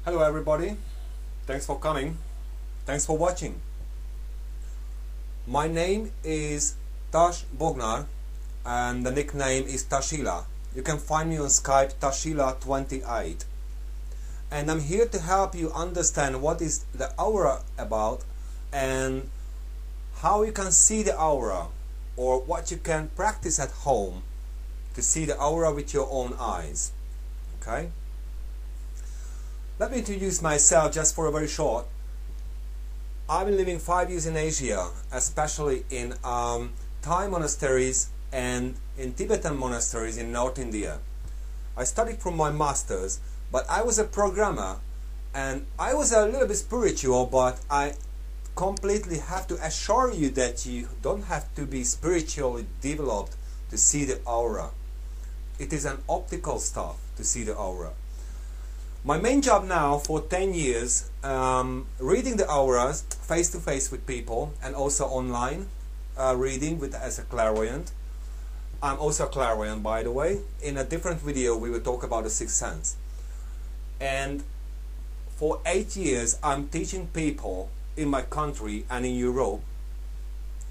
Hello everybody, thanks for coming, thanks for watching. My name is Bognar and the nickname is Tashila. You can find me on Skype Tashila28, and I'm here to help you understand what is the aura about and how you can see the aura, or what you can practice at home to see the aura with your own eyes. Okay? Let me introduce myself just for a very short. I've been living 5 years in Asia, especially in Thai monasteries and in Tibetan monasteries in North India. I studied for my masters, but I was a programmer and I was a little bit spiritual, but I completely have to assure you that you don't have to be spiritually developed to see the aura. It is an optical stuff to see the aura. My main job now for 10 years, reading the auras face to face with people, and also online reading as a clairvoyant. I'm also a clairvoyant, by the way. In a different video we will talk about the sixth sense. And for 8 years I'm teaching people in my country and in Europe.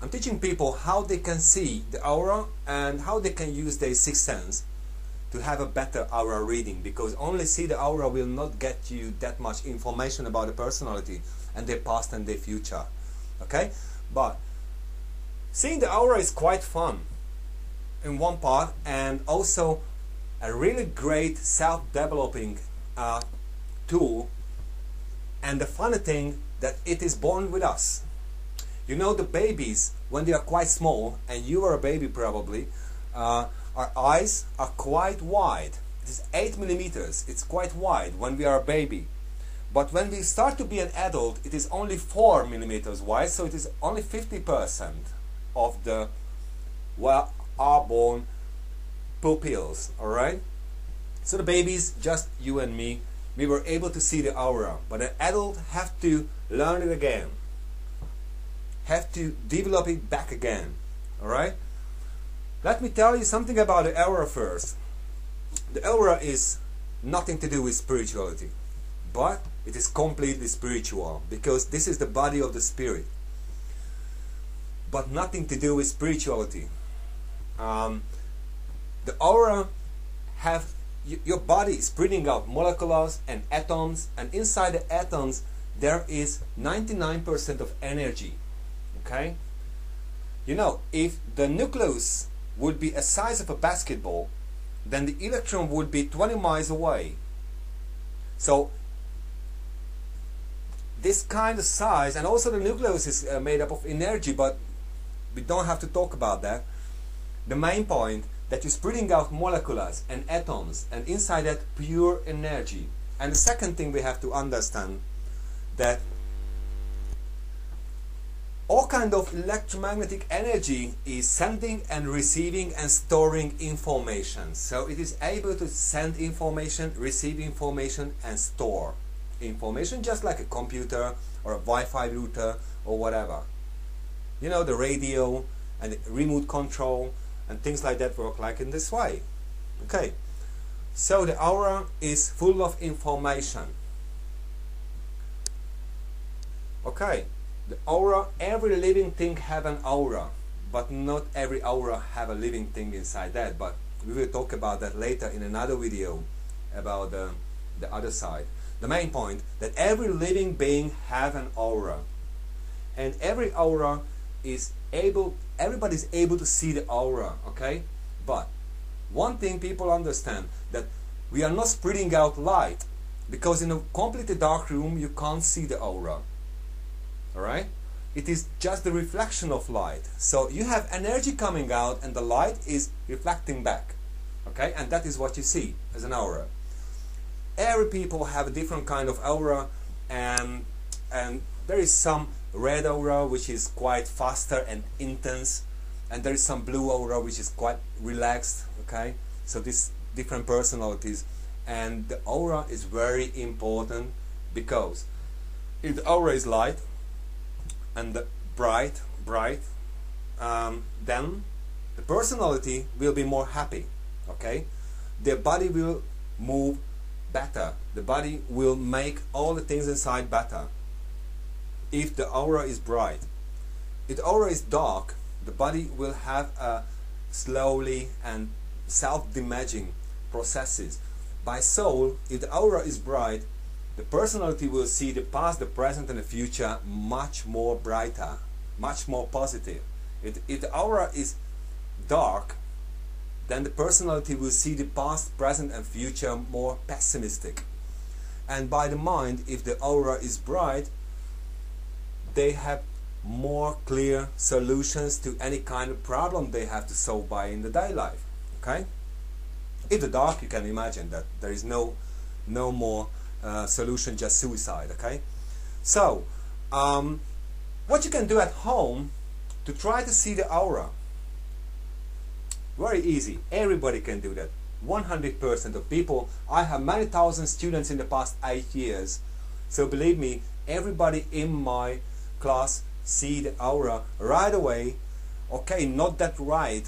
I'm teaching people how they can see the aura and how they can use their sixth sense to have a better aura reading, because only see the aura will not get you that much information about the personality and their past and their future. Okay? But seeing the aura is quite fun in one part, and also a really great self-developing tool. And the funny thing that it is born with us. You know, the babies, when they are quite small, and you are a baby probably, our eyes are quite wide. It is 8 millimeters. It's quite wide when we are a baby. But when we start to be an adult, it is only 4 millimeters wide. So it is only 50% of the are born pupils. All right. So the babies, just you and me, we were able to see the aura. But an adult have to learn it again. Have to develop it back again. All right. Let me tell you something about the aura first. The aura is nothing to do with spirituality, but it is completely spiritual, because this is the body of the spirit, but nothing to do with spirituality. The aura your body is spreading out molecules and atoms, and inside the atoms there is 99% of energy. Okay? You know, if the nucleus would be a size of a basketball, then the electron would be 20 miles away. So this kind of size, and also the nucleus is made up of energy, but we don't have to talk about that. The main point, that you're spreading out molecules and atoms, and inside that pure energy. And the second thing we have to understand, that all kind of electromagnetic energy is sending and receiving and storing information. So it is able to send information, receive information, and store information, just like a computer or a Wi-Fi router or whatever. You know, the radio and the remote control and things like that work like in this way. Okay, so the aura is full of information. Okay. The aura, every living thing have an aura, but not every aura have a living thing inside that. But we will talk about that later in another video about the other side. The main point, that every living being have an aura, and every aura is able, everybody is able to see the aura. Okay, but one thing people understand, that we are not spreading out light, because in a completely dark room you can't see the aura. Alright? It is just the reflection of light. So you have energy coming out and the light is reflecting back. Okay? And that is what you see as an aura. Every people have a different kind of aura, and there is some red aura which is quite faster and intense, and there is some blue aura which is quite relaxed. Okay? So these different personalities, and the aura is very important, because if the aura is light and bright, then the personality will be more happy. Okay, their body will move better. The body will make all the things inside better if the aura is bright. If the aura is dark, the body will have a slowly and self-damaging processes. By soul, if the aura is bright, the personality will see the past, the present and the future much more brighter, much more positive. If the aura is dark, then the personality will see the past, present and future more pessimistic. And by the mind, if the aura is bright, they have more clear solutions to any kind of problem they have to solve by in the day life. Okay? In the dark, you can imagine that there is no more solution, just suicide. Okay? So, what you can do at home to try to see the aura? Very easy. Everybody can do that. 100% of people. I have many thousand students in the past 8 years. So believe me, everybody in my class see the aura right away. Okay, not that wide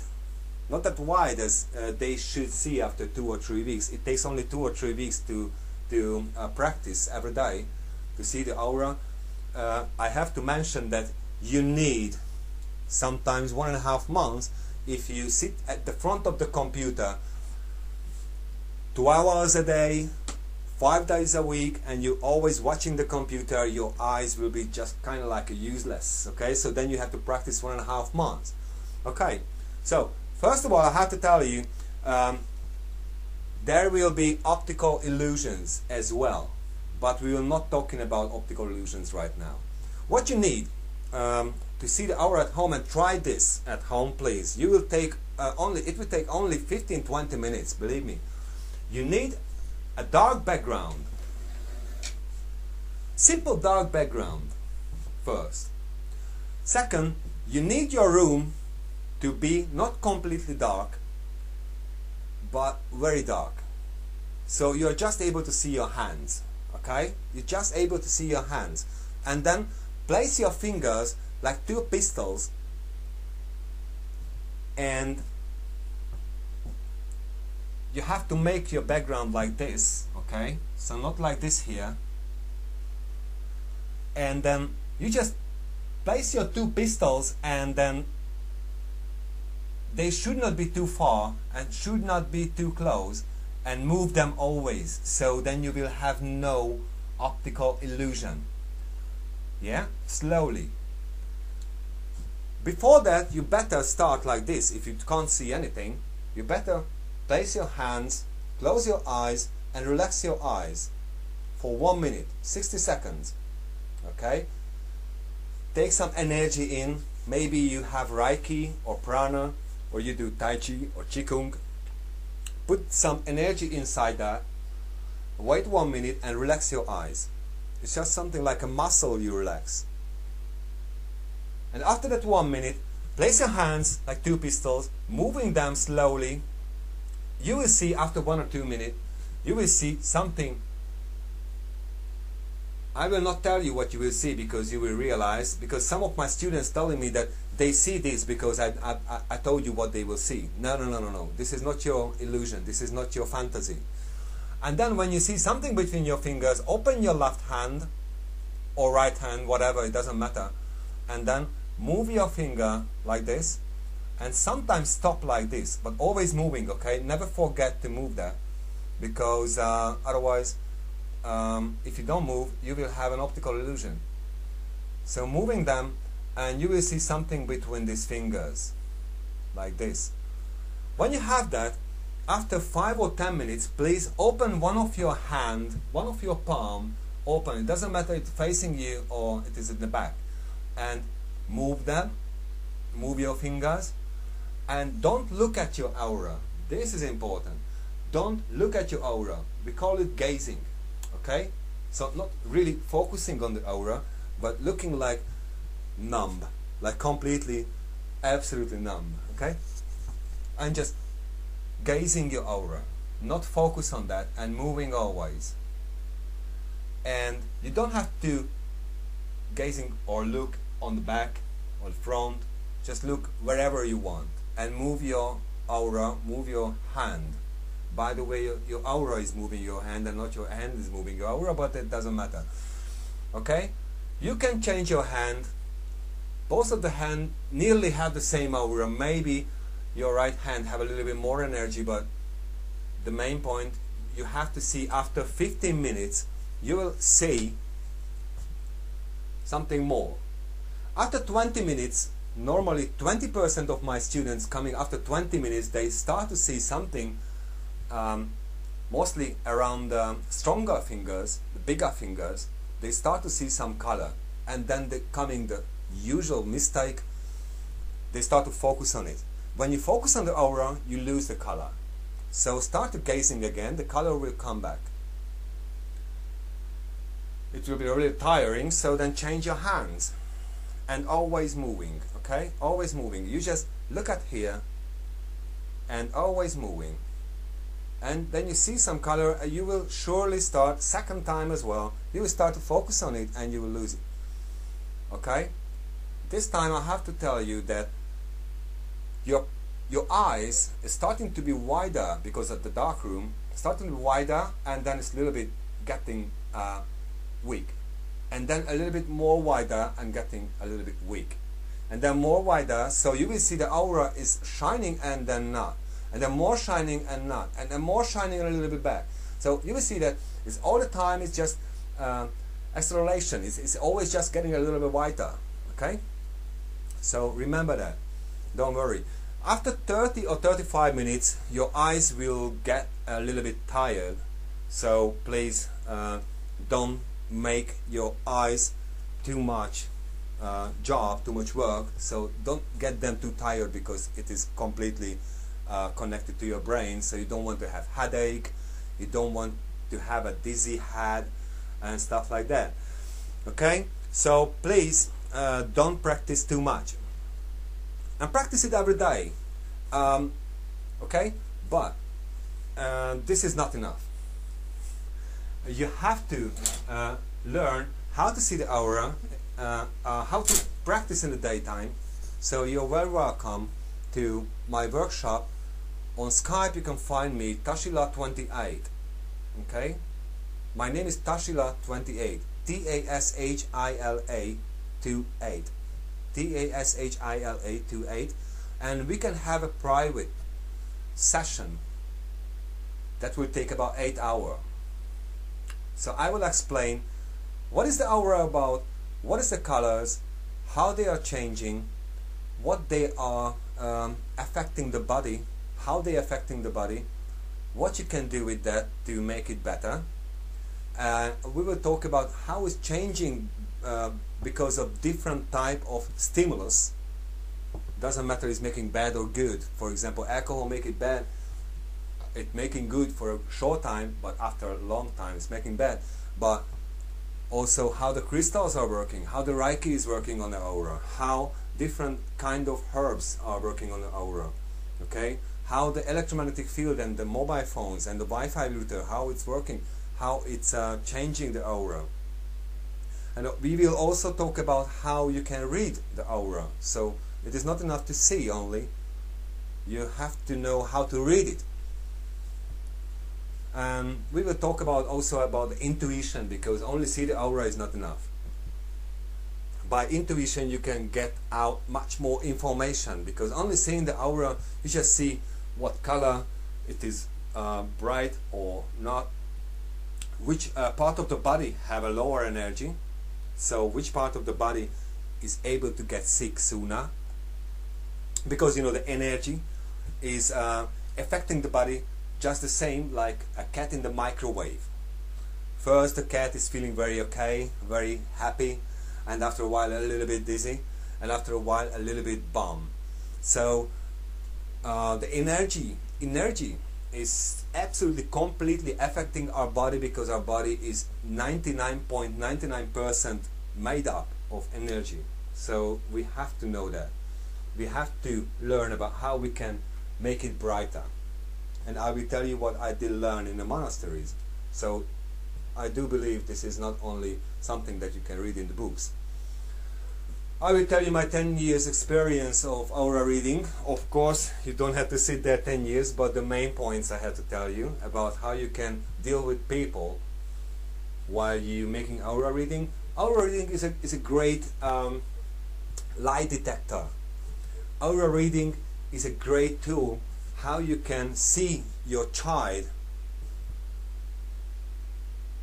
as they should see after 2 or 3 weeks. It takes only 2 or 3 weeks to practice every day to see the aura. I have to mention that you need sometimes 1.5 months. If you sit at the front of the computer 12 hours a day, 5 days a week, and you're always watching the computer, your eyes will be just kind of like useless. Okay, so then you have to practice 1.5 months. Okay, so first of all, I have to tell you, there will be optical illusions as well, but we are not talking about optical illusions right now. What you need to see the aura at home, and try this at home, please. You will take it will take only 15-20 minutes. Believe me. You need a dark background, simple dark background first. Second, you need your room to be not completely dark, but very dark. So you're just able to see your hands. Okay, you're just able to see your hands, and then place your fingers like 2 pistols, and you have to make your background like this. Okay, so not like this here, and then you just place your 2 pistols, and then they should not be too far and should not be too close, and move them always, so then you will have no optical illusion. Yeah, slowly. Before that, you better start like this. If you can't see anything, you better place your hands, close your eyes, and relax your eyes for 1 minute, 60 seconds. Okay? Take some energy in. Maybe you have Reiki or Prana, or you do Tai Chi or Qigong. Put some energy inside that. Wait 1 minute and relax your eyes. It's just something like a muscle you relax. And after that 1 minute, place your hands like 2 pistols, moving them slowly. You will see after 1 or 2 minutes, you will see something. I will not tell you what you will see, because you will realize, because some of my students telling me that they see this because I told you what they will see. No. This is not your illusion. This is not your fantasy. And then when you see something between your fingers, open your left hand or right hand, whatever, it doesn't matter. And then move your finger like this, and sometimes stop like this, but always moving. Okay, never forget to move that, because otherwise, if you don't move, you will have an optical illusion. So moving them, and you will see something between these fingers like this. When you have that, after 5 or 10 minutes, please open one of your hand, one of your palm, open. It doesn't matter if it's facing you or it is in the back, and move them, move your fingers, and don't look at your aura. This is important. Don't look at your aura. We call it gazing. Okay? So not really focusing on the aura, but looking like numb, like completely, absolutely numb. Okay? And just gazing your aura, not focus on that, and moving always. And you don't have to gazing or look on the back or the front. Just look wherever you want, and move your aura, move your hand By the way, your aura is moving your hand and not your hand is moving your aura, but it doesn't matter. Okay? You can change your hand. Both of the hand nearly have the same aura. Maybe your right hand have a little bit more energy, but the main point, you have to see after 15 minutes, you will see something more. After 20 minutes, normally 20% of my students coming after 20 minutes, they start to see something, mostly around the stronger fingers, the bigger fingers, they start to see some color. And then coming the usual mistake, they start to focus on it. When you focus on the aura, you lose the color. So start to gazing again, the color will come back. It will be really tiring, so then change your hands. And always moving, okay? Always moving. You just look at here and always moving. And then you see some color, you will surely start, second time as well, you will start to focus on it and you will lose it. Okay? This time I have to tell you that your eyes is starting to be wider because of the dark room, starting to be wider, and then it's a little bit getting weak. And then a little bit more wider and getting a little bit weak. And then more wider, so you will see the aura is shining and then not. And then more shining and not. And then more shining and a little bit back. So you will see that it's all the time, it's just acceleration. It's always just getting a little bit wider. Okay? So remember that. Don't worry. After 30 or 35 minutes, your eyes will get a little bit tired. So please don't make your eyes too much job, too much work. So don't get them too tired because it is completely connected to your brain. So you don't want to have headache, you don't want to have a dizzy head and stuff like that. Okay? So please don't practice too much. And practice it every day. Okay? But this is not enough. You have to learn how to see the aura, how to practice in the daytime. So you're very welcome to my workshop. On Skype you can find me Tashila28. Okay? My name is Tashila28. T-A-S-H-I-L-A 28. T-A-S-H-I-L-A 28. And we can have a private session that will take about 8 hours. So I will explain what is the aura about, what is the colors, how they are changing, what they are affecting the body, how they are affecting the body, what you can do with that to make it better. We will talk about how it's changing because of different type of stimulus. Doesn't matter if it's making bad or good. For example, alcohol make it bad. It's making good for a short time, but after a long time it's making bad. But also how the crystals are working, how the Reiki is working on the aura, how different kind of herbs are working on the aura. Okay? How the electromagnetic field and the mobile phones and the Wi-Fi router, how it's working, how it's changing the aura. And we will also talk about how you can read the aura. So it is not enough to see only, you have to know how to read it. And we will talk about also about the intuition, because only see the aura is not enough. By intuition you can get out much more information, because only seeing the aura you just see what color it is, bright or not, which part of the body have a lower energy, so which part of the body is able to get sick sooner, because you know the energy is affecting the body just the same like a cat in the microwave. First the cat is feeling very okay, very happy, and after a while a little bit dizzy, and after a while a little bit bummed. So the energy is absolutely completely affecting our body, because our body is 99.99% made up of energy. So we have to know that. We have to learn about how we can make it brighter. And I will tell you what I did learn in the monasteries. So I do believe this is not only something that you can read in the books. I will tell you my 10 years experience of aura reading. Of course, you don't have to sit there 10 years, but the main points I have to tell you about how you can deal with people while you making aura reading. Aura reading is a great lie detector. Aura reading is a great tool how you can see your child,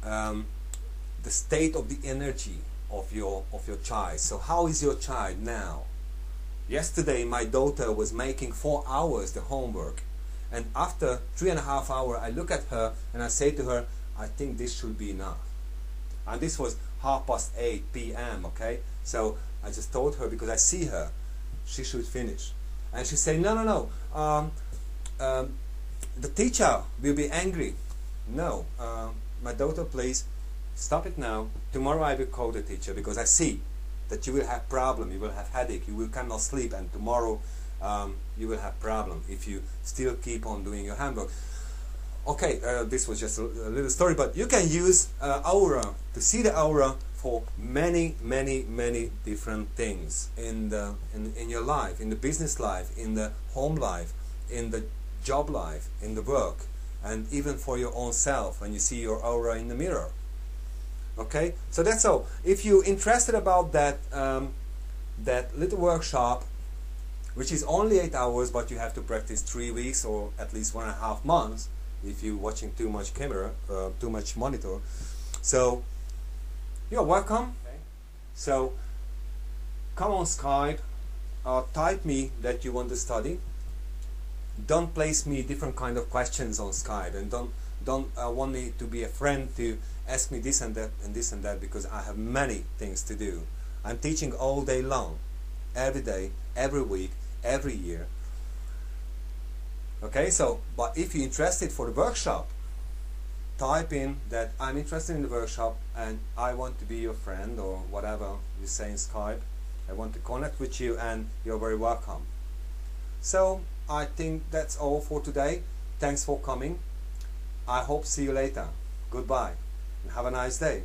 the state of the energy of your child. So how is your child now? Yesterday my daughter was making 4 hours the homework, and after 3.5 hours I look at her and I say to her, I think this should be enough. And this was 8:30 p.m. okay, so I just told her, because I see her, she should finish. And she said, no, the teacher will be angry. No, my daughter, please stop it now. Tomorrow I will call the teacher, because I see that you will have problem, you will have headache, you will cannot sleep, and tomorrow you will have problem if you still keep on doing your homework. Okay, this was just a little story, but you can use aura to see the aura for many different things in your life, in the business life, in the home life, in the job life, in the work, and even for your own self when you see your aura in the mirror. Okay, so that's all. If you're interested about that that little workshop, which is only 8 hours, but you have to practice 3 weeks or at least 1.5 months if you're watching too much camera, too much monitor. So you're welcome. Okay. So come on Skype, type me that you want to study. Don't place me different kind of questions on Skype, and don't want me to be a friend to ask me this and that and this and that, because I have many things to do. I'm teaching all day long, every day, every week, every year. Okay, so, but if you're interested for the workshop, type in that I'm interested in the workshop and I want to be your friend, or whatever you say in Skype. I want to connect with you, and you're very welcome. So I think that's all for today. Thanks for coming. I hope see you later. Goodbye and have a nice day.